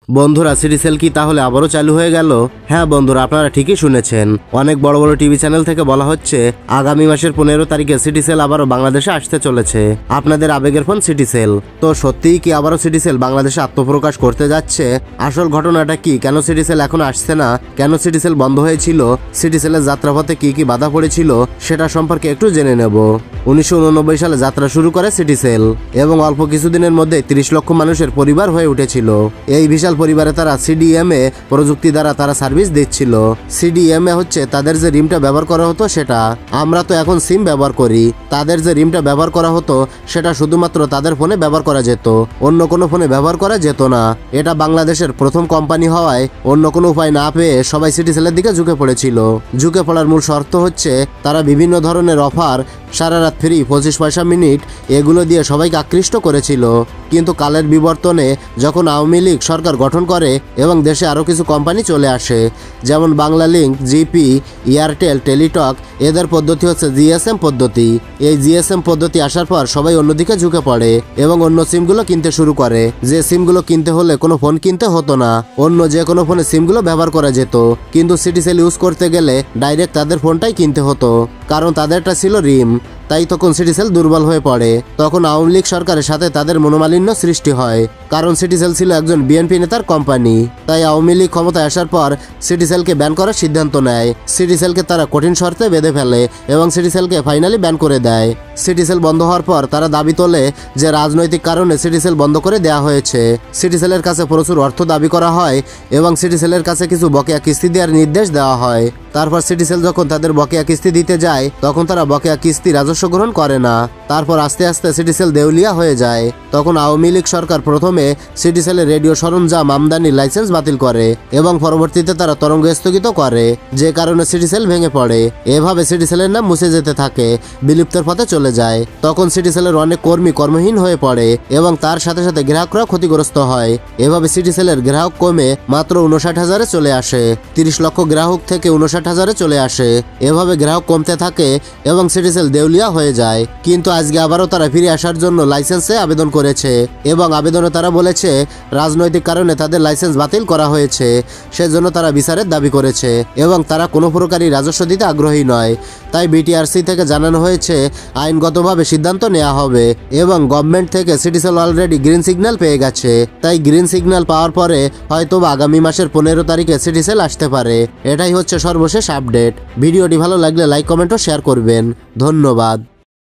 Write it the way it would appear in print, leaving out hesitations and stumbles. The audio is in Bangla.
বন্ধুরা, সিটিসেল কি তাহলে আবারও চালু হয়ে গেল? হ্যাঁ বন্ধুরা, আপনারা ঠিকই শুনেছেন। অনেক বড় বড় টিভি চ্যানেল থেকে বলা হচ্ছে আগামী মাসের 15 তারিখে সিটিসেল আবারও বাংলাদেশে আসতে চলেছে। আপনাদের আবেগের ফোন সিটিসেল। তো সত্যিই কি আবারও সিটিসেল বাংলাদেশে আত্মপ্রকাশ করতে যাচ্ছে? আসল ঘটনাটা কি? কেন সিটিসেল এখন আসছে না? কেন সিটিসেল বন্ধ হয়েছিল? সিটিসেলের যাত্রাপথে কি কি বাধা পড়েছিল সেটা সম্পর্কে একটু জেনে নেব। 1989 সালে যাত্রা শুরু করে সিটিসেল এবং অল্প কিছুদিনের মধ্যে 30 লক্ষ মানুষের পরিবার হয়ে উঠেছিল। এই বিশাল পরিবারে তারা সিডিএমএ প্রযুক্তি দ্বারা তারা সার্ভিস দিচ্ছিল। সিডিএমএ হচ্ছে তাদের যে রিমটা ব্যবহার করা হতো সেটা। আমরা তো এখন সিম ব্যবহার করি, তাদের যে রিমটা ব্যবহার করা হতো সেটা শুধুমাত্র তাদের ফোনে ব্যবহার করা যেত, অন্য কোনো ফোনে ব্যবহার করা যেত না। এটা বাংলাদেশের প্রথম কোম্পানি হওয়ায় অন্য কোনো উপায় না পেয়ে সবাই সিটিসেলের দিকে ঝুঁকে পড়েছিল। ঝুঁকে পড়ার মূল শর্ত হচ্ছে তারা বিভিন্ন ধরনের অফার, সারা রাত ফ্রি, 25 পয়সা মিনিট, এগুলো দিয়ে সবাইকে আকৃষ্ট করেছিল। কিন্তু কালের বিবর্তনে যখন আওয়ামী লীগ সরকার গঠন করে এবং দেশে আরও কিছু কোম্পানি চলে আসে, যেমন বাংলালিংক, জিপি, এয়ারটেল, টেলিটক, এদের পদ্ধতি হচ্ছে জিএসএম পদ্ধতি। এই জিএসএম পদ্ধতি আসার পর সবাই অন্যদিকে ঝুঁকে পড়ে এবং অন্য সিমগুলো কিনতে শুরু করে। যে সিমগুলো কিনতে হলে কোনো ফোন কিনতে হতো না, অন্য যে কোনো ফোনে সিমগুলো ব্যবহার করা যেত। কিন্তু সিটিসেল ইউজ করতে গেলে ডাইরেক্ট তাদের ফোনটাই কিনতে হতো, কারণ তাদেরটা ছিল রিম। তাই তখন সিটিসেল দুর্বল হয়ে পড়ে। তখন আওয়ামী লীগ সরকারের সাথে তাদের মনোমালিন্য সৃষ্টি হয়, কারণ সিটিসেল ছিল একজন বিএনপি নেতার কোম্পানি। তাই আওয়ামী লীগ ক্ষমতায় আসার পর সিটিসেলকে ব্যান করার সিদ্ধান্ত নেয়। সিটিসেলকে তারা কঠিন শর্তে বেঁধে ফেলে এবং সিটিসেলকে ফাইনালি ব্যান করে দেয়। সিটিসেল বন্ধ হওয়ার পর তারা দাবি তোলে যে রাজনৈতিক কারণে সিটিসেল বন্ধ করে দেওয়া হয়েছে। সিটিসেলের কাছে প্রচুর অর্থ দাবি করা হয় এবং সিটিসেলের কাছে কিছু বকেয়া কিস্তি দেওয়ার নির্দেশ দেওয়া হয়। তারপর সিটিসেল যখন তাদের বকেয়া কিস্তি দিতে যায় তখন তারা বকেয়া কিস্তি রাজস্ব গ্রহণ করে না। তারপর আস্তে আস্তে সিটিসেল দেউলিয়া হয়ে যায়। তখন আওয়ামী লীগ সরকার প্রথমে সিটিসেলের রেডিও সরঞ্জাম আমদানির লাইসেন্স বাতিল করে এবং পরবর্তীতে তারা তরঙ্গ স্থগিত করে, যে কারণে সিটিসেল ভেঙে পড়ে। এভাবে সিটিসেলের নাম মুছে যেতে থাকে, বিলুপ্তের পথে চলে যায়। তখন সিটিসেলের অনেক কর্মী কর্মহীন হয়ে পড়ে এবং তার সাথে সাথে গ্রাহকরাও ক্ষতিগ্রস্ত হয়। এভাবে সিটিসেলের গ্রাহক কমে মাত্র 59,000-এ চলে আসে। 30 লক্ষ গ্রাহক থেকে 59,000-এ চলে আসে। এভাবে গ্রাহক কমতে থাকে এবং সিটিসেল দেউলিয়া হয়ে যায়। কিন্তু আজকে আবারও তারা ফিরে আসার জন্য লাইসেন্সে আবেদন করেছে এবং আবেদনে তারা বলেছে রাজনৈতিক কারণে তাদের লাইসেন্স বাতিল করা হয়েছে, সেজন্য তারা বিচারের দাবি করেছে এবং তারা কোনো প্রকারই রাজস্ব দিতে আগ্রহী নয়। তাই বিটিআরসি থেকে জানানো হয়েছে আইনগতভাবে সিদ্ধান্ত নেওয়া হবে এবং গভর্নমেন্ট থেকে সিটিসেল অলরেডি গ্রিন সিগন্যাল পেয়ে গেছে। তাই গ্রিন সিগন্যাল পাওয়ার পরে হয়তো আগামী মাসের 15 তারিখে সিটিসেল আসতে পারে। এটাই হচ্ছে সর্বশেষ আপডেট। ভিডিওটি ভালো লাগলে লাইক, কমেন্ট ও শেয়ার করবেন। ধন্যবাদ।